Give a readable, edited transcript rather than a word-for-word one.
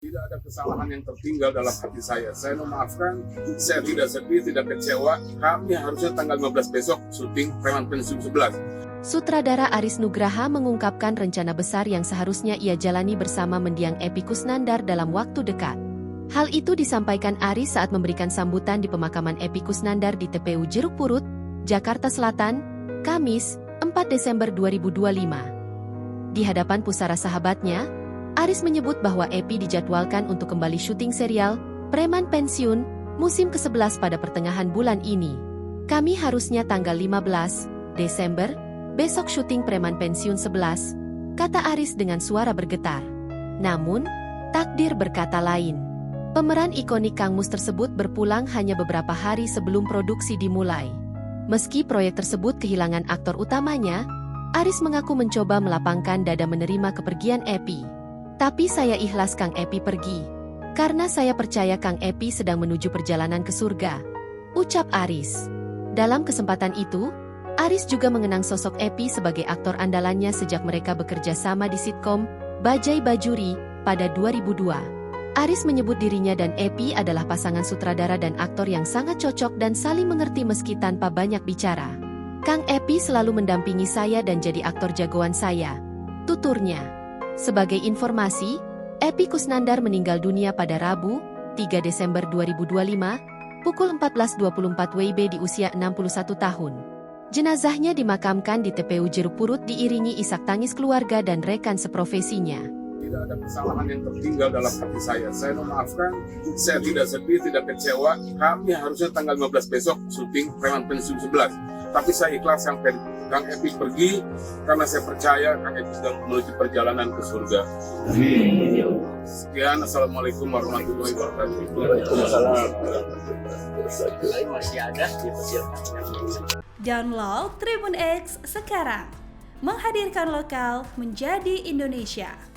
Tidak ada kesalahan yang tertinggal dalam hati saya. Saya memaafkan, saya tidak sedih, tidak kecewa. Kami harusnya tanggal 15 besok syuting Preman Pensiun 11. Sutradara Aris Nugraha mengungkapkan rencana besar yang seharusnya ia jalani bersama mendiang Epy Kusnandar dalam waktu dekat. Hal itu disampaikan Aris saat memberikan sambutan di pemakaman Epy Kusnandar di TPU Jeruk Purut, Jakarta Selatan, Kamis, 4 Desember 2025. Di hadapan pusara sahabatnya, Aris menyebut bahwa Epy dijadwalkan untuk kembali syuting serial Preman Pensiun musim ke-11 pada pertengahan bulan ini. Kami harusnya tanggal 15 Desember, besok syuting Preman Pensiun 11, kata Aris dengan suara bergetar. Namun, takdir berkata lain. Pemeran ikonik Kang Mus tersebut berpulang hanya beberapa hari sebelum produksi dimulai. Meski proyek tersebut kehilangan aktor utamanya, Aris mengaku mencoba melapangkan dada menerima kepergian Epy. Tapi saya ikhlas Kang Epy pergi. Karena saya percaya Kang Epy sedang menuju perjalanan ke surga, ucap Aris. Dalam kesempatan itu, Aris juga mengenang sosok Epy sebagai aktor andalannya sejak mereka bekerja sama di sitkom Bajai Bajuri pada 2002. Aris menyebut dirinya dan Epy adalah pasangan sutradara dan aktor yang sangat cocok dan saling mengerti meski tanpa banyak bicara. Kang Epy selalu mendampingi saya dan jadi aktor jagoan saya, tuturnya. Sebagai informasi, Epy Kusnandar meninggal dunia pada Rabu, 3 Desember 2025, pukul 14.24 WIB di usia 61 tahun. Jenazahnya dimakamkan di TPU Jeruk Purut diiringi isak tangis keluarga dan rekan seprofesinya. Tidak ada kesalahan yang tertinggal dalam hati saya. Saya memaafkan, saya tidak sedih, tidak kecewa. Kami harusnya tanggal 15 besok syuting Preman Pensiun 11. Tapi saya ikhlas Kang Epy pergi karena saya percaya Kang Epy sedang menuju perjalanan ke surga. Sekian, Assalamualaikum warahmatullahi wabarakatuh. Download Tribun X sekarang, menghadirkan lokal menjadi Indonesia.